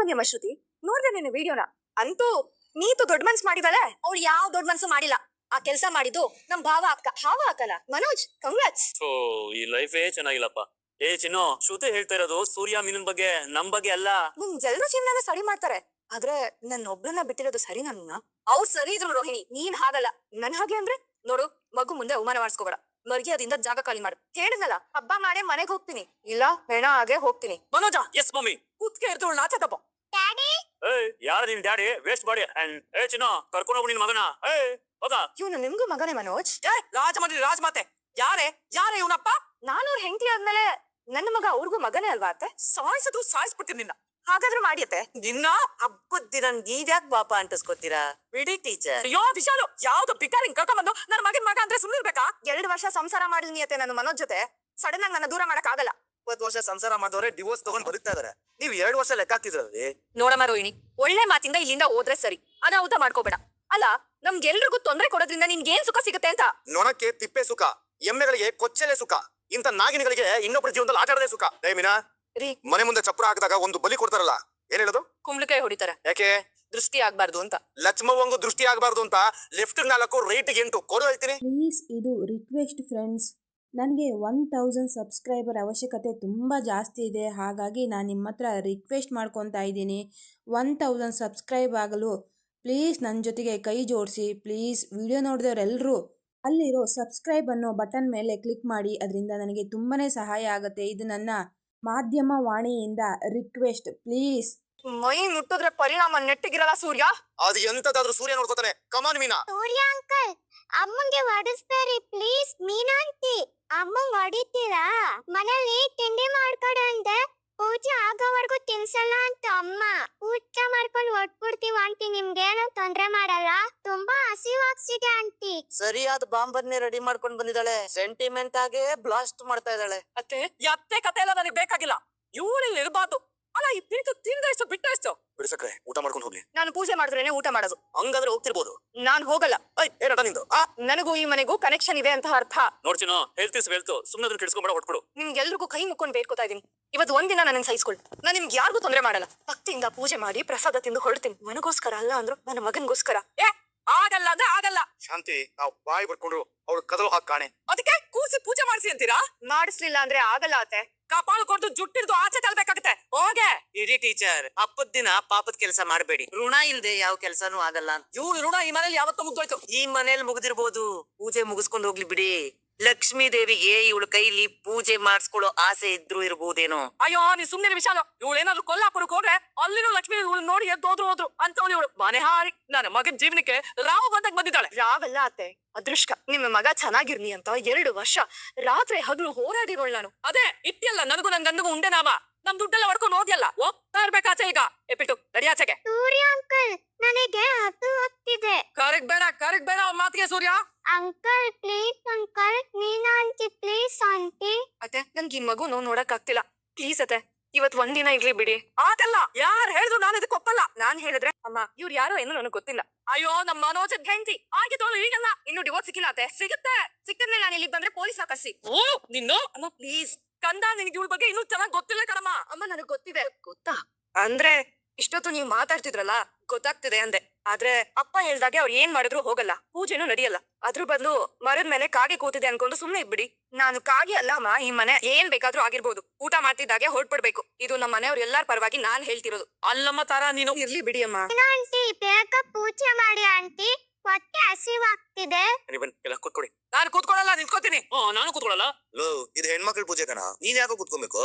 ಭಾಗ್ಯಮ್ಮ ಶ್ರುತಿ ನೋಡ್ದೆ ನಿನ್ನ ವಿಡಿಯೋನ ಅಂತೂ ನೀತು ದೊಡ್ಡ ಮನ್ಸ್ ಮಾಡಿದಾಳೆ. ಅವ್ಳು ಯಾವ ದೊಡ್ಡ ಮನ್ಸು ಮಾಡಿಲ್ಲ. ಆ ಕೆಲ್ಸ ಮಾಡಿದ್ದು ನಮ್ ಭಾವ ಅಕ್ಕಲ್ಲ ಮನೋಜ್. ಕಂಗ್ರಾಟ್ಸ್. ಈ ಲೈಫೇ ಚೆನ್ನಾಗಿಲ್ಲಪ್ಪ. ಚಿನ್ನು, ಶ್ರುತಿ ಹೇಳ್ತಾ ಇರೋದು ಸೂರ್ಯ ಮೀನಿನ ಬಗ್ಗೆ, ನಮ್ ಬಗ್ಗೆ ಅಲ್ಲ. ಎಲ್ರು ಜೀವನ ಸರಿ ಮಾಡ್ತಾರೆ, ಆದ್ರೆ ನನ್ನ ಒಬ್ರನ್ನ ಬಿಟ್ಟಿರೋದು ಸರಿ. ನನ್ನ ಅವ್ರು ಸರಿ ಇದ್ರು ರೋಹಿಣಿ, ನೀನ್ ಹಾಗಲ್ಲ. ನನ್ ಹಾಗೆ ಅಂದ್ರೆ ನೋಡು, ಮಗು ಮುಂದೆ ಅವಮಾನ ಮಾಡಿಸ್ಕೋಬೇಡ. ಮರ್ಯಾದಿಂದ ಜಾಗ ಖಾಲಿ ಮಾಡು. ಹೇಳಿದ್ನಲ್ಲ, ಹಬ್ಬ ಮಾಡೇ ಮನೆಗೆ ಹೋಗ್ತೀನಿ, ಇಲ್ಲ ಹೆಣ ಹಾಗೆ ಹೋಗ್ತೀನಿ. Manoj, S mummy. ಕೂತ್ಕೆ ಇರ್ತು ನಾಚೆ ತಪ್ಪ. ಯಾರ ನಿನ್ ಡ್ಯಾಡಿ? Waste body. ಚಿನ್ನು, ಕರ್ಕೊಂಡು ಹೋಗು ನಿನ್ ಮಗನ. ಹೋಗ. ಇವ್ನು ನಿಮ್ಗೂ ಮಗನೇ ಮನೋಜ್? ರಾಜಮಾತೆ ಯಾರೇ ಇವನಪ್ಪ? ನಾನು ಅವ್ರ ಹೆಂಡತಿ ಆದ್ಮೇಲೆ ನನ್ನ ಮಗ ಅವ್ರಿಗೂ ಮಗನೇ ಅಲ್ವಾ ಅತ್ತೆ? ಸಾಯಿಸ್ಬಿಡ್ತೀನಿ ನಿನ್ನ. ಹಾಗಾದ್ರೂ ಮಾಡಿಯತ್ತೆ. ನಿನ್ನ ಹಬ್ಬದ ದಿನ ನೀವ್ಯಾಕ್ ಪಾಪ ಅಂಟಿಸ್ಕೊತೀರಾ? ಬಿಡಿ ಟೀಚರ್. ಅಯ್ಯೋ ವಿಶಾಲು, ಯಾವ್ದು ಪಿಕಾರಿಂಗ್ ಕರ್ಕೊಂಡ್ಬಂದು ನನ್ನ ಮಗ ಅಂದ್ರೆ ಸುಮ್ಮನಿರ್ಬೇಕಾ? 2 ವರ್ಷ ಸಂಸಾರ ಮಾಡಿದ್ನಿ ಅತ್ತೆ ನಾನು ಮನೋಜ್ ಜೊತೆ. ಸಡನ್ ಆಗಿ ನನ್ನ ದೂರ ಮಾಡಕ್ ಆಗಲ್ಲ. 20 ವರ್ಷ ಸಂಸಾರ ಮಾಡಿದವ್ರೆ ಡಿವೋರ್ಸ್ ತಗೊಂಡ್ ಬದುಕ್ತಾ ಇದಾರೆ. ನೀವ್ 2 ವರ್ಷ ಲೆಕ್ಕ ಹಾಕ್ತಿದ್ರಲ್ಲಿ. ನೋಡಮ್ಮ ರೋಹಿಣಿ, ಒಳ್ಳೆ ಮಾತಿಂದ ಇಲ್ಲಿಂದ ಹೋದ್ರೆ ಸರಿ, ಅನಾಹುತ ಮಾಡ್ಕೋಬೇಡ. ಅಲ್ಲ, ನಮ್ಗೆಲ್ರಿಗೂ ತೊಂದರೆ ಕೊಡೋದ್ರಿಂದ ನಿನ್ಗೇನ್ ಸುಖ ಸಿಗುತ್ತೆ ಅಂತ? ನೊಣಕ್ಕೆ ತಿಪ್ಪೆ ಸುಖ, ಎಮ್ಮೆಗಳಿಗೆ ಕೊಚ್ಚಲೆ ಸುಖ, ಇಂತ ನಾಗಿನಿಗಳಿಗೆ ಇನ್ನೊಬ್ಬರ ಜೀವನದಲ್ಲಿ ಆಟ ಆಡದೆ ಸುಖ. ಮೀನಾ, ರೀ, ಮನೆ ಮುಂದೆ ಚಪ್ರ ಹಾಕಿದಾಗ ಒಂದು ಬಲಿ ಕೊಡ್ತಾರಲ್ಲ, ಏನ್ ಹೇಳೋದು? ಕುಂಬಳಕಾಯಿ ಹೊಡಿತಾರೆ. ಯಾಕೆ? ದೃಷ್ಟಿ ಆಗ್ಬಾರ್ದು ಅಂತ. ಲಕ್ಷ್ಮವ್ವಂಗು ದೃಷ್ಟಿ ಆಗ್ಬಾರ್ದು ಅಂತ ಲೆಫ್ಟ್ 4 ರೈಟ್ 8 ಕೊಡು ಹೇಳ್ತೀನಿ. ಪ್ಲೀಸ್, ಇದು ರಿಕ್ವೆಸ್ಟ್ ಫ್ರೆಂಡ್ಸ್. ನನಗೆ 1000 ಸಬ್ಸ್ಕ್ರೈಬರ್ ಅವಶ್ಯಕತೆ ತುಂಬ ಜಾಸ್ತಿ ಇದೆ. ಹಾಗಾಗಿ ನಾನು ನಿಮ್ಮ ಹತ್ರ ರಿಕ್ವೆಸ್ಟ್ ಮಾಡ್ಕೊತಾ ಇದ್ದೀನಿ, 1000 ಸಬ್ಸ್ಕ್ರೈಬ್ ಆಗಲು ಪ್ಲೀಸ್ ನನ್ನ ಜೊತೆಗೆ ಕೈ ಜೋಡಿಸಿ. ಪ್ಲೀಸ್, ವಿಡಿಯೋ ನೋಡಿದವರೆಲ್ಲರೂ ಅಲ್ಲಿರೋ ಸಬ್ಸ್ಕ್ರೈಬ್ ಅನ್ನೋ ಬಟನ್ ಮೇಲೆ ಕ್ಲಿಕ್ ಮಾಡಿ. ಅದರಿಂದ ನನಗೆ ತುಂಬಾ ಸಹಾಯ ಆಗುತ್ತೆ. ಇದು ನನ್ನ ಮಾಧ್ಯಮ ವಾಣಿಯಿಂದ ರಿಕ್ವೆಸ್ಟ್, ಪ್ಲೀಸ್. ಮೈ ಮುಟ್ಟಿದ್ರೆ ಪರಿಣಾಮ ನೆಟ್ಟಿಗಿರಲ್ಲ ಸೂರ್ಯ. ಅದು ಎಂತದಾದ್ರೂ ಸೂರ್ಯ ನೋಡ್ಕೋತಾನೆ. ಕಮಾನ್ ಮೀನಾ. ಸೂರ್ಯ ಅಂಕಲ್, ಅಮ್ಮಂಗೆ ಹೊಡಿಸ್ಬೇಡಿ ಪ್ಲೀಸ್. ಮೀನಾಂತಿ, ಅಮ್ಮಂಗ್ ಹೊಡಿತೀರಾ? ಮನೇಲಿ ತಿಂಡಿ ಮಾಡ್ಕೊಡು ಅಂದೆ, ಪೂಜೆ ಆಗೋವರೆಗೂ ತಿನ್ಸಲ್ಲ ಅಂತ ಅಮ್ಮ. ಊಟ ಮಾಡ್ಕೊಂಡು ಹೊಟ್ಬಿಡ್ತೀವಿ ಆಂಟಿ, ನಿಮ್ಗೇನು ತೊಂದ್ರೆ ಮಾಡಲ್ಲ. ತುಂಬಾ ಹಸಿವಾಗ್ಸಿದೆ ಆಂಟಿ. ಸರಿಯಾದ ಬಾಂಬನ್ನೇ ರೆಡಿ ಮಾಡ್ಕೊಂಡ್ ಬಂದಿದ್ದಾಳೆ. ಸೆಂಟಿಮೆಂಟ್ ಆಗೇ ಬ್ಲಾಸ್ಟ್ ಮಾಡ್ತಾ ಇದ್ದಾಳೆ. ಅತ್ತೆ ಕತೆ ಎಲ್ಲ ನನಗೆ ಬೇಕಾಗಿಲ್ಲ. ಇವಳಿಲ್ಲಿ ಇರಬಾರ್ದು. ಅಲ್ಲ, ಈ ತಿಂದು ತಿಂದಷ್ಟು ಬಿಟ್ಟಷ್ಟು. ಬಿಡಿಸಕ್ರೆ ಊಟ ಮಾಡ್ಕೊಂಡು ಹೋಗ್ಲಿ. ನಾನು ಪೂಜೆ ಮಾಡಿದ್ರೇನೆ ಊಟ ಮಾಡೋದು. ಹಂಗಾದ್ರೆ ಹೋಗ್ತಿರ್ಬೋದು. ನಾನ್ ಹೋಗಲ್ಲ. ಏನಟ ನಿಂದು? ನನಗೂ ಈ ಮನೆಗೂ ಕನೆಕ್ಷನ್ ಇದೆ ಅಂತ ಅರ್ಥ. ನೋಡ್ಚಿನೋ, ಹೆಲ್ತ್ ಇಸ್ ವೆಲ್ತ್. ಸುಮ್ಮನೆ ಅದನ್ನ ಕೆಡಿಸ್ಕೊಂಬೇಡ, ಹೊಟ್ಕೊಡು. ನಿಮ್ಗೆಲ್ರಿಗೂ ಕೈ ಮುಕ್ಕೊಂಡು ಬೇಡ್ಕೋತಾ ಇದೀನಿ, ಇವತ್ತು ಒಂದಿನ ನನ್ನ ಸಹಿಸ್ಕೊಳ್ಳಿ. ನಾನು ನಿಮ್ಗೆ ಯಾರಿಗೂ ತೊಂದರೆ ಮಾಡಲ್ಲ. ಭಕ್ತಿಯಿಂದ ಪೂಜೆ ಮಾಡಿ ಪ್ರಸಾದ ತಿಂದು ಹೊರಡ್ತೀನಿ. ನನಗೋಸ್ಕರ ಅಲ್ಲ ಅಂದ್ರು ನನ್ನ ಮಗನ್ಗೋಸ್ಕರ. ಆಗಲ್ಲ ಅಂದ್ರೆ ಆಗಲ್ಲ. ಶಾಂತಿ, ನಾವು ಬಾಯಿ ಬರ್ಕೊಂಡ್ರು ಅವ್ಳು ಕದಲು ಹಾಕಿ ಕಾಣೆ. ಅದಕ್ಕೆ ಕೂಸಿ ಪೂಜೆ ಮಾಡಿಸಿ ಅಂತೀರಾ? ಮಾಡಿಸ್ಲಿಲ್ಲ ಅಂದ್ರೆ ಆಗಲ್ಲ ಅತ್ತೆ. ಕಪಾಳು ಕೊಟ್ಟು ಜುಟ್ಟಿಡ್ದು ಆಚೆ ತಳ್ಬೇಕಾಗತ್ತೆ. ಹೋಗೆ. ಇರಿ ಟೀಚರ್, ಹಬ್ಬದ ದಿನ ಪಾಪದ ಕೆಲಸ ಮಾಡಬೇಡಿ. ಋಣ ಇಲ್ದೆ ಯಾವ ಕೆಲಸನೂ ಆಗಲ್ಲ ಅಂತ. ಇವ್ಳು ಋಣ ಈ ಮನೇಲಿ ಯಾವತ್ತೂ ಮುಗ್ದೋಯ್ತು. ಈ ಮನೇಲಿ ಮುಗಿದಿರ್ಬೋದು, ಪೂಜೆ ಮುಗಿಸ್ಕೊಂಡು ಹೋಗ್ಲಿ ಬಿಡಿ. ಲಕ್ಷ್ಮೀ ದೇವಿಗೆ ಇವಳ ಕೈಲಿ ಪೂಜೆ ಮಾಡಿಸ್ಕೊಳ್ಳೋ ಆಸೆ ಇದ್ರು ಇರ್ಬೋದೇನೋ. ಅಯ್ಯೋ, ನೀ ಸುಮ್ನೆ ವಿಶಾಲ. ಇವಳು ಏನಾದ್ರು ಕೊಲ್ಲಾಪುರಕ್ಕೆ ಹೋದ್ರೆ ಅಲ್ಲಿನೂ ಲಕ್ಷ್ಮಿ ಇವಳು ನೋಡಿ ಹೋದ್ರು ಅಂತವಳು ಇವಳು. ಮನೆ ಹಾರಿ ನನ್ನ ಮಗನ ಜೀವನಕ್ಕೆ ರಾವು ಬಂದಾಗ ಬಂದಿದ್ದಾಳೆ. ರಾವಲ್ಲ ಅತ್ತೆ, ಅದೃಷ್ಟ. ನಿಮ್ಮ ಮಗ ಚೆನ್ನಾಗಿರ್ನಿ ಅಂತ 2 ವರ್ಷ ರಾತ್ರಿ ಹಗಲು ಹೋರಾಡಿರೋಳು ನಾನು. ಅದೇ ಇಟ್ಟಿಯಲ್ಲ, ನನಗೂ ನನ್ ಗಂಡಗೂ ಉಂಡೆ ನಾವ. ನಮ್ ದುಡ್ಡೆಲ್ಲ ಹೊಡ್ಕೊಂಡು ಹೋದ್ಯಲ್ಲ, ಹೋಗ್ತಾ ಇರ್ಬೇಕಾಚೆ. ಈಗ ಎಪ್ಪಿಟ್ಟು ರೆಡಿ ಆಚೆಗೆ. ಸೂರ್ಯ ಅಂಕಲ್, ನನಗೆ ಹತ್ತು ಹೋಗ್ತಿದೆ. ಕರೆಗ್ ಬೇಡ ಅವ್ನ ಮಾತಿಗೆ Surya. Uncle please uncle, Meena aunty please aunty. ಅತ್ತೆ, ನನ್ಗೆ ಈ ಮಗು ನೋಡಕ್ ಆಗ್ತಿಲ್ಲ. ಪ್ಲೀಸ್ ಅತ್ತೆ, ಇವತ್ ಒಂದಿನ ಇರ್ಲಿ ಬಿಡಿ. ಆತಲ್ಲ, ಯಾರು ಹೇಳಿದ್ರು ನಾನು ಇದಕ್ಕೆ ಒಪ್ಪಲ್ಲ. ನಾನ್ ಹೇಳಿದ್ರೆ ಅಮ್ಮ ಇವ್ರು ಯಾರೋ ಏನೋ ನನಗೆ ಗೊತ್ತಿಲ್ಲ. ಅಯ್ಯೋ, ನಮ್ಮ ಮನೋಜ್ ಹೆಂಡತಿ ಆಗಿದ್ದವಳು ಈಗಲ್ಲ. ಇನ್ನು ಡಿವೋರ್ಸ್ ಸಿಕ್ಕಿಲ್ಲ ಅತ್ತೆ. ಸಿಗುತ್ತೆ. ಸಿಕ್ಕಂದ್ರೆ ನಾನು ಇಲ್ಲಿ ಬಂದ್ರೆ ಪೊಲೀಸ್ ಹಾಕಸಿ. ಓ ನಿನ್ನು ಅಮ್ಮ ಪ್ಲೀಸ್. ಕಂದ, ನಿನ್ಗೆ ಇವಳ ಬಗ್ಗೆ ಇನ್ನೂ ಚೆನ್ನಾಗಿ ಗೊತ್ತಿಲ್ಲ ಕಣಮ್ಮ. ಅಮ್ಮ ನನಗ್ ಗೊತ್ತಿದೆ. ಗೊತ್ತಾ ಅಂದ್ರೆ ಇಷ್ಟೊತ್ತು ನೀವು ಮಾತಾಡ್ತಿದ್ರಲ್ಲ, ಗೊತ್ತಾಗ್ತಿದೆ ಅಂದೆ. ಆದ್ರೆ ಅಪ್ಪ ಹೇಳ್ದಾಗೆ ಅವ್ರು ಏನ್ ಮಾಡಿದ್ರು ಹೋಗಲ್ಲ, ಪೂಜೆನೂ ನಡೆಯಲ್ಲ. ಅದ್ರ ಬದಲು ಮರದ ಮೇಲೆ ಕಾಗೆ ಕೂತಿದೆ ಅನ್ಕೊಂಡು ಸುಮ್ನೆ ಇದ್ಬಿಡಿ. ನಾನು ಕಾಗೆ ಅಲ್ಲ ಅಮ್ಮ, ಈ ಮನೆ ಏನ್ ಬೇಕಾದ್ರೂ ಆಗಿರ್ಬೋದು. ಊಟ ಮಾಡ್ತಿದ್ದಾಗೆ ಹೊರಟ್ಬಿಡ್ಬೇಕು. ಇದು ನಮ್ಮ ಮನೆಯವ್ರು ಎಲ್ಲಾರ ಪರವಾಗಿ ನಾನ್ ಹೇಳ್ತಿರೋದು. ಅಲ್ಲಮ್ಮ ತಾರ, ನೀನು ಇರ್ಲಿ ಬಿಡಿ ಅಮ್ಮ. ಮೀನಾಂಟಿ, ಬೇಗ ಪೂಜೆ ಮಾಡಿ ಆಂಟಿ, ಹೊಟ್ಟೆ ಹಸಿವಾಗ್ತಿದೆ. ಎಲ್ಲ ಕೂತ್ಕೊಡಿ. ನಾನು ಕೂತ್ಕೊಳ್ಳಲ್ಲ, ನಿಂತ್ಕೋತೀನಿ. ನಾನು ಕೂತ್ಕೊಳ್ಳಲ್ಲ. ಲೋ, ಇದು ಹೆಣ್ಮಕ್ಳ ಪೂಜೆ ಕಣ. ನೀನ್ ಯಾಕೋ ಕೂತ್ಕೊಬೇಕು?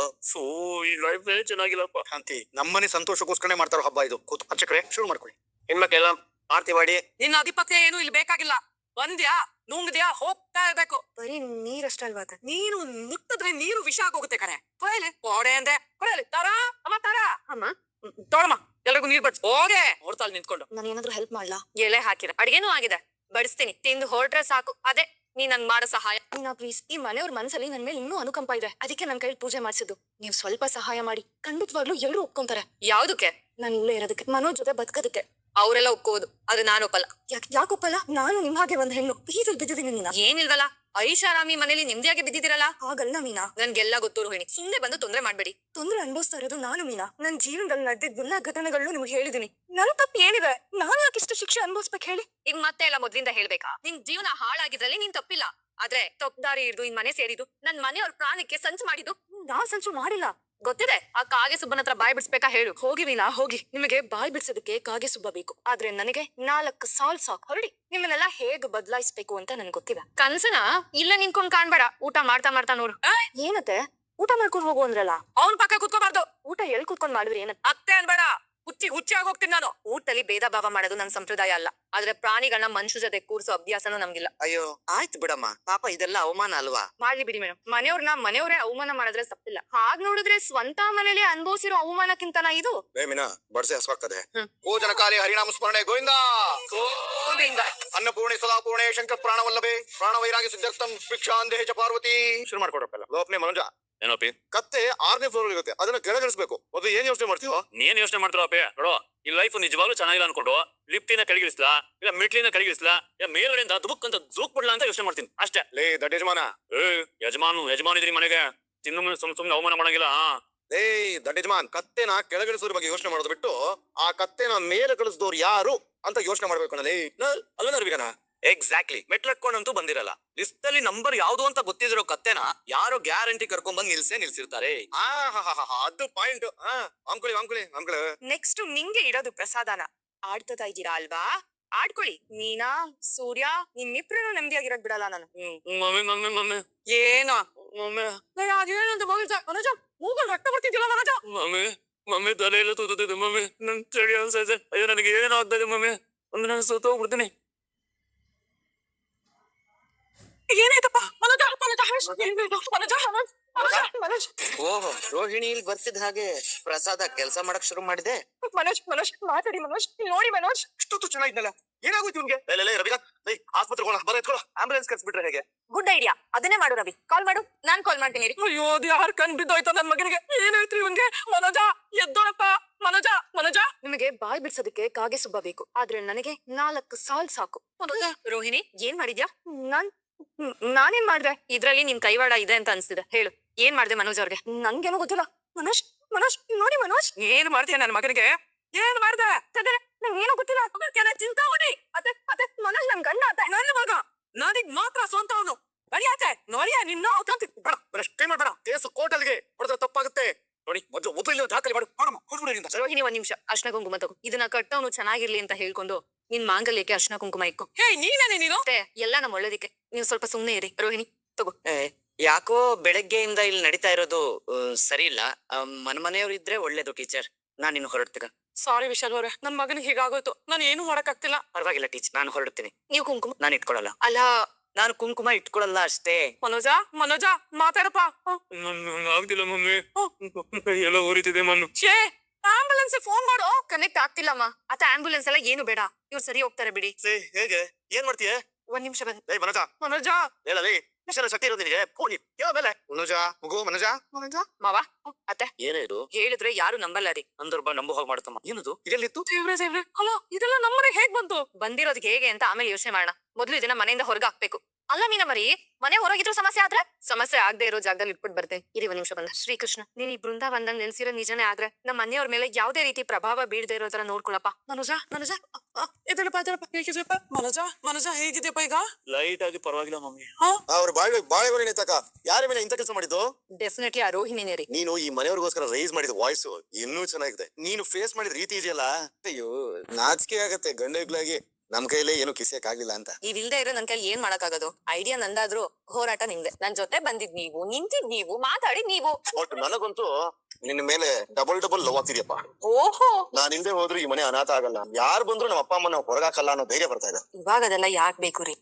ಈ ಲೈಫೇ ಚೆನ್ನಾಗಿಲ್ಲಪ್ಪ. ಶಾಂತಿ, ನಮ್ಮನೆ ಸಂತೋಷಕ್ಕೋಸ್ಕರನೇ ಮಾಡ್ತಾರೋ ಹಬ್ಬ ಇದು. ಕೂತು ಅಚ್ಚಕರೆ ಶುರು ಮಾಡ್ಕೊಳ್ಳಿ. ಹೆಣ್ಮಕ್ಳೆಲ್ಲ ಆರ್ತಿ ಮಾಡಿ. ನಿನ್ನ ಅಧಿಪತ್ಯ ಏನು ಇಲ್ಲಿ ಬೇಕಾಗಿಲ್ಲ. ಬಂದ್ಯಾ, ನುಂಗ್ದ್ಯಾ, ಹೋಗ್ತಾ ಇರ್ಬೇಕು. ಬರೀ ನೀರಷ್ಟಲ್ವಾ ಅತ್ತೆ? ನೀನು ಮುಟ್ಟಿದ್ರೆ ನೀರು ವಿಷ ಆಗೋಗುತ್ತೆ ಕಣೆ. ಕೊಯಲಿ ಕೊಡೆ ಅಂದೆ, ಕೊಡಲಿ ತಾರ ಅಮ್ಮ, ತಾರ ಅಮ್ಮ ತೊಳಮ್ಮ, ಎಲ್ರಿಗೂ ನೀರ್ ಬಡ್ಸ್. ಹೋಗೆ ನೋಡ್ತಾಳ ನಿಂತ್ಕೊಂಡು. ನಾನು ಏನಾದ್ರು ಹೆಲ್ಪ್ ಮಾಡ್ಲಾ? ಎಲೆ ಹಾಕಿರ, ಅಡ್ಗೆನೂ ಆಗಿದೆ, ಬಡಿಸ್ತೀನಿ. ತಿಂದು ಹೊರಟ್ರೆ ಸಾಕು. ಅದೇ ನೀ ನನ್ ಮಾಡೋ ಸಹಾಯ. ಪ್ಲೀಸ್, ಈ ಮನೆಯವ್ರ ಮನ್ಸಲ್ಲಿ ನನ್ ಮೇಲೆ ಇನ್ನೂ ಅನುಕಂಪ ಇದೆ. ಅದಕ್ಕೆ ನನ್ ಕೈಲಿ ಪೂಜೆ ಮಾಡ್ಸಿದ್ದು. ನೀವು ಸ್ವಲ್ಪ ಸಹಾಯ ಮಾಡಿ. ಖಂಡಿತವಾಗ್ಲೂ ಎಲ್ಲರೂ ಒಪ್ಕೊಂತಾರೆ. ಯಾವ್ದಕ್ಕೆ? ನಾನು ಇಲ್ಲೇ ಇರೋದಕ್ಕೆ, ಮನೋಜ್ ಜೊತೆ ಬದುಕೋದಕ್ಕೆ. ಅವರೆಲ್ಲ ಒಪ್ಕೋದು, ಆದ್ರೆ ನಾನು ಒಪ್ಪಲ್ಲ. ಯಾಕೆ ಒಪ್ಪಲ್ಲ? ನಾನು ನಿಮ್ ಹಾಗೆ ಒಂದ್ ಹೆಣ್ಣು ಬೀದಲ್ಲಿ ಬಿದ್ದಿದ್ದೀನಿ. ಏನಿಲ್ವಲ್ಲ, ಐಷಾರಾಮಿ ಮನೇಲಿ ನೆಮ್ಮದಿಯಾಗಿ ಬಿದ್ದಿದ್ದೀರಲ್ಲ ಹಾಗಲ್ಲ ಮೀನಾ. ನನ್ಗೆಲ್ಲ ಗೊತ್ತು ರೋಹಿಣಿ, ಸುಮ್ನೆ ಬಂದು ತೊಂದ್ರೆ ಮಾಡ್ಬೇಡಿ. ತೊಂದ್ರೆ ಅನ್ಭವಿಸ್ತಾ ಇರೋದು ನಾನು ಮೀನಾ. ನನ್ ಜೀವನದಲ್ಲಿ ನಡೆದಿದ್ದ ಎಲ್ಲಾ ಘಟನೆಗಳನ್ನು ನಿಮ್ಗೆ ಹೇಳಿದೀನಿ. ನನ್ ತಪ್ಪು ಏನಿದೆ? ನಾನು ಯಾಕೆ ಇಷ್ಟು ಶಿಕ್ಷೆ ಅನ್ಭವಿಸ್ಬೇಕು ಹೇಳಿ? ಈಗ ಮತ್ತೆ ಎಲ್ಲ ಮೊದ್ಲಿಂದ ಹೇಳ್ಬೇಕಾ? ನಿನ್ ಜೀವನ ಹಾಳಾಗಿದ್ರಲ್ಲಿ ನೀನ್ ತಪ್ಪಿಲ್ಲ. ಆದ್ರೆ ತಪ್ಪದಾರಿ ಹಿಡಿದು ಇನ್ ಮನೆ ಸೇರಿದ್ದು, ನನ್ ಮನೆಯವ್ರ ಪ್ರಾಣಕ್ಕೆ ಸಂಚು ಮಾಡಿದ್ದು ನಾನ್ ಸಂಚು ಮಾಡಿಲ್ಲ. ಗೊತ್ತಿದೆ. ಆ ಕಾಗೆ ಸುಬ್ಬನ ಹತ್ರ ಬಾಯ್ ಬಿಡ್ಸ್ಬೇಕಾ ಹೇಳು? ಹೋಗಿ ವೀಣಾ ಹೋಗಿ. ನಿಮಗೆ ಬಾಯ್ ಬಿಡ್ಸೋದಕ್ಕೆ ಕಾಗೆ ಸುಬ್ಬ ಬೇಕು, ಆದ್ರೆ ನನಗೆ 4 ಸಾಲ್ ಸಾಕು. ಹೊರಡಿ. ನಿಮ್ಮನ್ನೆಲ್ಲ ಹೇಗ್ ಬದಲಾಯಿಸ್ಬೇಕು ಅಂತ ನನ್ಗೆ ಗೊತ್ತಿದೆ. ಕನ್ಸನ ಇಲ್ಲ ನಿಂತ್ಕೊಂಡ್ ಕಾಣ್ಬೇಡ. ಊಟ ಮಾಡ್ತಾ ಮಾಡ್ತಾ ನೋಡು. ಏನತ್ತೆ? ಊಟ ಮಾಡ್ಕೊಂಡು ಹೋಗು ಅಂದ್ರಲ್ಲ. ಅವ್ನ್ ಪಕ್ಕ ಕುತ್ಕೋಬಾರ್ದು. ಊಟ ಎಲ್ ಕುತ್ಕೊಂಡ್ ಮಾಡಿದ್ರಿ? ಏನತ್ತೆ? ಅತ್ತೆ ಅನ್ಬೇಡ. ಹುಚ್ಚಿ ಆಗೋಗ್ತೀನಿ ನಾನು. ಊಟದಲ್ಲಿ ಭೇದ ಭಾವ ಮಾಡೋದು ನನ್ ಸಂಪ್ರದಾಯ ಅಲ್ಲ. ಆದ್ರೆ ಪ್ರಾಣಿಗಳನ್ನ ಮನುಷ್ಯ ಜೊತೆ ಕೂರ್ಸೋ ಅಭ್ಯಾಸನೂ ನಮ್ಗಿಲ್ಲ. ಅಯ್ಯೋ ಆಯ್ತು ಬಿಡಮ್ಮ, ಪಾಪ ಇದೆಲ್ಲ ಅವಮಾನ ಅಲ್ವಾ? ಮಾಡ್ಲಿ ಬಿಡಿ ಮೇಡಮ್. ಮನೆಯವ್ರೇ ಅವಮಾನ ಮಾಡಿದ್ರೆ ತಪ್ಪಿಲ್ಲ. ಹಾಗ್ ನೋಡಿದ್ರೆ ಸ್ವಂತ ಮನೇಲಿ ಅನುಭವಿಸಿರೋ ಅವಮಾನಕ್ಕಿಂತನ ಇದು. ಮೀನಾ ಬಡ್ಸೆ ಹಸ್ವಾಗ್ತದೆ. ಹ್ಮ್. ಭೋಜನ ಕಾಲಿ ಹರಿನಾಮ ಸ್ಮರಣೆ ಗೋವಿಂದ. ಅನ್ನಪೂರ್ಣೆ ಸದಾಪೂರ್ಣೆ ಶಂಕರ ಪ್ರಾಣವಲ್ಲಭೆ ಪ್ರಾಣ ವೈರಾಗ್ಯ ಸಿದ್ಧಾರ್ಥಂ ಭಿಕ್ಷಾಂದೇಹ ಚ ಪಾರ್ವತಿ. ಶುರು ಮಾಡ್ಕೊಡಪ್ಪಲ್ಲ. ಲೋಪನೆ ಮನುಜ. ಏನೋಪಿ ಕತ್ತೆ 6ನೇ ಫ್ಲೋರ್ ಇರುತ್ತೆ, ಅದನ್ನ ಕೆಳಗಿಳಿಸ್ಬೇಕು. ಮೊದಲು ಏನ್ ಯೋಚನೆ ಮಾಡ್ತೀವೋ? ನೀನ್ ಯೋಚನೆ ಮಾಡ್ತಾರಪ್ಪಿ. ನೋಡು, ಈ ಲೈಫ್ ನಿಜವಾಗ್ಲೂ ಚೆನ್ನಾಗಿಲ್ಲ ಅನ್ಕೊಂಡು ಲಿಫ್ಟಿನ ಕೆಳಗಿಳಿಸ್ಲಾ, ಇಲ್ಲ ಮೆಟ್ಲಿನ ಕೆಳಗಿಳಿಸ್ಲಾ, ಇಲ್ಲ ಮೇಲ್ಗಡೆಯಿಂದ ದುಬುಕ್ ಅಂತ ಜೂಕ್ ಬಿಡ್ಲಾ ಅಂತ ಯೋಚನೆ ಮಾಡ್ತೀನಿ ಅಷ್ಟೇ. ಲೇ ದಡ್ಡ ಯಜಮಾನ. ಯಜಮಾನ್ ಇದ್ರಿ ಮನೆಗೆ ಸುಮ್ನೆ ಅವಮಾನ ಮಾಡಂಗಿಲ್ಲ. ಲೇ ದಡ್ಡ ಯಜಮಾನ್, ಕತ್ತೆನ ಕೆಳಗಿಳಿಸೋದ್ರ ಬಗ್ಗೆ ಯೋಚನೆ ಮಾಡೋದು ಬಿಟ್ಟು ಆ ಕತ್ತೆನ ಮೇಲೆ ಕಳಿಸಿದವ್ರು ಯಾರು ಅಂತ ಯೋಚನೆ ಮಾಡ್ಬೇಕು. ಅಲ್ವೇನ ರವಿಗನ? ಎಕ್ಸಾಕ್ಟ್ಲಿ. ಮೆಟ್ಲಟ್ಕೊಂಡಂತೂ ಬಂದಿರಲ್ಲ. ಲಿಸ್ಟ್ ಅಲ್ಲಿ ನಂಬರ್ ಯಾವ್ದು ಅಂತ ಗೊತ್ತಿದಿರೋ ಕತ್ತೆನ ಯಾರೋ ಗ್ಯಾರಂಟಿ ಕರ್ಕೊಂಡ್ ಬಂದ್ ನಿಲ್ಸಿರ್ತಾರೆ. ಅದು ಪಾಯಿಂಟ್. ಅಂಕುಳಿ ನೆಕ್ಸ್ಟ್ ನಿಂಗೆ ಇರೋದು ಪ್ರಸಾದನ. ಆಡ್ತಾ ಇದ್ದೀರಾ ಅಲ್ವಾ? ಆಡ್ಕೊಳ್ಳಿ. ಮೀನಾ, ಸೂರ್ಯ, ನಿಮ್ಮಿಬ್ರು ನೆಮ್ಮದಿಯಾಗಿರೋದ್ ಬಿಡಲ್ಲ ನಾನು. ಮಮ್ಮಿ ಏನೋ ಮಮ್ಮಿ ಅದೇನಂತ ಮನೋಜ ಮೂಗಲ್ ರಕ್ತ ಬರ್ತಿದ್ದಿಲ್ಲ ಮನೋಜ. ಮಮ್ಮಿ ತಲೆ ಎಲ್ಲ ತೂತದೆ ಮಮ್ಮಿ. ನನ್ ಚಳಿ ಅನ್ಸೈತೆ. ಅಯ್ಯೋ ನನಗೆ ಏನೋ ಆಗ್ತದೆ ಮಮ್ಮಿ. ಒಂದು ನಾನು ಸೋತ ಹೋಗ್ಬಿಡ್ತೀನಿ. ಏನಾಯ್ತಪ್ಪ ಮನೋಜ? ಓಹೋ, ರೋಹಿಣಿ ಇಲ್ಲಿ ಬರ್ತಿದ್ ಹಾಗೆ ಪ್ರಸಾದ ಕೆಲಸ ಮಾಡಕ್ ಶುರು ಮಾಡಿದೆ. ಮನೋಜ್ ಮಾತಾಡಿ ಮನೋಜ್. ನೋಡಿ ಮನೋಜ್, ಇಷ್ಟೊತ್ತು ಚೆನ್ನಾಗಿದ್ನಲ್ಲ, ಏನಾಗೋಯ್ತು ಇವ್ನಿಗೆ? ರವಿಕಾ, ಆಸ್ಪತ್ರೆ ಬರ ಎತ್ಕೊಳ್ಳೋ. ಆಂಬುಲೆನ್ಸ್ ಕರ್ಸ್ಬಿಟ್ರೆ ಹೇಗೆ? Good idea. ಅದನ್ನೇ ಮಾಡು ರವಿ. ಕಾಲ್ ಮಾಡು. ನಾನ್ ಕಾಲ್ ಮಾಡ್ತೀನಿ. ಅಯ್ಯೋ ಯಾರ್ ಕಣ್ ಬಿದ್ದೋಯ್ತ ನನ್ ಮಗನಿಗೆ. ಏನಾಯ್ತ್ರಿ ಇವ್ನ್ಗೆ? ಮನೋಜ ಎದ್ದೋಳಪ್ಪ. ಮನೋಜ ನಿಮಗೆ ಬಾಯ್ ಬಿಡ್ಸೋದಕ್ಕೆ ಕಾಗೆ ಸುಬ್ಬ ಬೇಕು, ಆದ್ರೆ ನನಗೆ 4 ಸಾಲ್ ಸಾಕು. ರೋಹಿಣಿ, ಏನ್ ಮಾಡಿದ್ಯಾ? ನಾನೇನ್ ಮಾಡ್ದೆ? ಇದ್ರಲ್ಲಿ ನಿನ್ ಕೈವಾಡ ಇದೆ ಅಂತ ಅನ್ಸ್ತಿದೆ. ಹೇಳು, ಏನ್ ಮಾಡ್ದೆ ಮನೋಜ್ ಅವ್ರಿಗೆ? ನನ್ಗೇನೋ ಗೊತ್ತಿಲ್ಲ. ಮನೋಜ್ ನೋಡಿ ಮನೋಜ್. ಏನ್ ಮಾಡ್ತೀಯ ನನ್ ಮಗನಿಗೆ? ಏನ್ ಮಾಡ್ದೆ? ನಂಗೇನೋ ಗೊತ್ತಿಲ್ಲ. ಚಿಂತಾವಣಿ. ಅತ್ತೆ ಮನೋಜ್ ನನ್ ಗಂಡ. ನನ್ನ ಮಗ ನನಗ್ ಮಾತ್ರ ಸ್ವಂತ ಅವನು. ನಡಿಯಾಚೆ ನೋಡಿಯ ನಿನ್ನ ಕೈ ಮಾಡ್ಬೇಡ. ಕೇಸು ಕೋರ್ಟಲ್ಗೆ ಹೊಡೆದ್ರೆ ತಪ್ಪಾಗುತ್ತೆ. ನೋಡಿ, ಮೊದಲು ಮೊಬೈಲ್ ದಾಖಲೆ ಮಾಡು. ರೋಹಿಣಿ, 1 ನಿಮಿಷ. ಅರ್ಶನ ಕುಂಕುಮ ತಗೋ. ಇದನ್ನ ಕಟ್ಟವನು ಚೆನ್ನಾಗಿರ್ಲಿ ಅಂತ ಹೇಳ್ಕೊಂಡು ನಿನ್ ಮಾಂಗಲ್ಯಕ್ಕೆ ಅರ್ಶನ ಕುಂಕುಮ ಇಕ್ಕೋ. ಹೇ ನೀನೇನೆ ನೀನು? ಎಲ್ಲ ನಮ್ಮ ಒಳ್ಳೇದಕ್ಕೆ. ನೀವು ಸ್ವಲ್ಪ ಸುಮ್ನೆ ಇರಿ. ರೋಹಿಣಿ ತಗೋ. ಯಾಕೋ ಬೆಳಗ್ಗೆಯಿಂದ ಇಲ್ಲಿ ನಡೀತಾ ಇರೋದು ಸರಿ ಇಲ್ಲ. ಮನೆಯವ್ರು ಇದ್ರೆ ಒಳ್ಳೇದು ಟೀಚರ್. ನಾನ್ ಇನ್ನು ಹೊರಡ್ತೀಗ. ಸಾರಿ ವಿಶಾಲ್ ಅವ್ರೆ, ನನ್ ಮಗನಿಗೆ ಹೀಗಾಗೋಯ್ತು. ನಾನು ಏನು ಮಾಡಕ್ ಆಗ್ತಿಲ್ಲ. ಪರವಾಗಿಲ್ಲ ಟೀಚರ್, ನಾನು ಹೊರಡ್ತೀನಿ. ನೀವು ಕುಂಕುಮ? ನಾನು ಇಟ್ಕೊಳಲ್ಲ. ಅಲ್ಲ, ನಾನು ಕುಂಕುಮ ಇಟ್ಕೊಳಲ್ಲ ಅಷ್ಟೇ. ಮನೋಜ ಮಾತಾಡಪ್ಪ. ಆಗ್ತಿಲ್ಲ ಮಮ್ಮಿ. ಎಲ್ಲ ಉರಿತಿದೆ ಮಣ್ಣು. ಛೇ, ಆಂಬುಲೆನ್ಸ್ ಫೋನ್ ಮಾಡು. ಕನೆಕ್ಟ್ ಆಗ್ತಿಲ್ಲಮ್ಮ. ಅತ್ತ ಆಂಬುಲೆನ್ಸ್ ಎಲ್ಲ ಏನು ಬೇಡ. ಇವ್ರು ಸರಿ ಹೋಗ್ತಾರೆ ಬಿಡಿ. ಹೇಗೆ? ಏನ್ ಮಾಡ್ತೀಯ? 1 ನಿಮಿಷ ಬಂದ್. ಮನೋಜ ಹೇಳಲಿ, ವಿಷಯ ಶಕ್ತಿ ಇರೋದು ನಿನಗೆ. ಫೋನ್ ಮೇಲೆ ಮನೋಜ. ಮಾವ, ಅತ್ತೆ ಏನೇ ಇದು? ಹೇಳಿದ್ರೆ ಯಾರು ನಂಬಲ್ಲ ರೀ. ಅಂದರ್ಬ ನಂಬು ಹೋಗಿ ಮಾಡ್ತಮ್ಮ. ಏನದು? ಇದೆಲ್ಲಿತ್ತು? ಸೇವ್ರೆ ಅಲ್ಲ, ಇದೆಲ್ಲ ನಮ್ಮನೆ ಹೇಗ್ ಬಂತು? ಬಂದಿರೋದ್ ಹೇಗೆ ಅಂತ ಆಮೇಲೆ ಯೋಚನೆ ಮಾಡೋಣ. ಮೊದ್ಲು ಇದನ್ನ ಮನೆಯಿಂದ ಹೊರಗೆ ಹಾಕ್ಬೇಕು. ಅಲ್ಲ ಮೀನ ಮರಿ, ಮನೆ ಹೊರಗಿದ್ರು ಸಮಸ್ಯೆ ಆಗದೆ ಇರೋ ಜಾಗದಲ್ಲಿ ಇಟ್ಬಿಟ್ಟು ಬರ್ತೇನೆ. ಇರಿ 1 ನಿಮಿಷ ಬಂದ. ಶ್ರೀಕೃಷ್ಣ, ನೀನ್ ಈ ಬೃಂದಾವನದಲ್ಲಿ ನೆಲೆಸಿರೋ ನಿಜನೇ ಆದ್ರೆ ನಮ್ಮ ಮನೆಯವ್ರ ಮೇಲೆ ಯಾವುದೇ ರೀತಿ ಪ್ರಭಾವ ಬೀಳದೆ ಇರೋ ತರ ನೋಡ್ಕೊಳಪ್ಪ. ಮನೋಜ ಹೇಗಿದೆಯಪ್ಪ? ಮನೋಜ ಹೇಗಿದೆಯಪ್ಪ ಈಗ? ಲೈಟ್ ಆಗಿ ಪರವಾಗಿಲ್ಲ ಮಮ್ಮಿ. ಅವ್ರ ಬಾಳೆಗೊನೆ ತಕ ಯಾರ ಮೇಲೆ ಇಂಥ ಕೆಲಸ ಮಾಡಿದ್ದು? ಡೆಫಿನೆಟ್ಲಿ ಆ ರೋಹಿಣಿನೇ ರೀ. ನೀನು ಈ ಮನೆಯವ್ರಿಗೋಸ್ಕರ ರೈಸ್ ಮಾಡಿದ ವಾಯ್ಸ್ ಇನ್ನೂ ಚೆನ್ನಾಗಿದೆ. ನೀನು ಫೇಸ್ ಮಾಡಿದ ರೀತಿ ಇದೆಯಲ್ಲ, ಅಯ್ಯೋ ನಾಚಿಕೆ ಆಗತ್ತೆ. ಗಂಡಗಳಾಗಿ ನಮ್ ಕೈಲೇ ಏನು ಕಿಸಿಯಕ್ ಆಗ್ಲಿಲ್ಲ ಅಂತ. ನೀವಿಲ್ದೇ ಇರೋ ನನ್ ಕೈಲಿ ಏನ್ ಮಾಡಕ್ಕಾಗೋದು? ಐಡಿಯಾ ನಂದಾದ್ರು ಹೋರಾಟ ನಿಮ್ದೆ. ನನ್ ಜೊತೆ ಬಂದಿದ್ ನೀವು, ನಿಂತಿದ್ ನೀವು, ಮಾತಾಡಿದ್ ನೀವು. ಬಟ್ ನನಗಂತೂ ನಿನ್ನ ಮೇಲೆ ಡಬಲ್ ಲವ್ ಆಗ್ತಿದ್ಯಪ್ಪ. ಓಹೋ, ನಾನ್ ಹಿಂದೆ ಹೋದ್ರು ಈ ಮನೆ ಅನಾಥ ಆಗಲ್ಲ. ಯಾರು ಬಂದ್ರು ನಮ್ಮ ಅಪ್ಪ ಅಮ್ಮನ ಹೊರಗಾಕಲ್ಲ ಅನ್ನೋ ಧೈರ್ಯ ಬರ್ತಾ ಇದೆ. ಇವಾಗ ಅದೆಲ್ಲ ಯಾಕ್ ಬೇಕು ರೀ?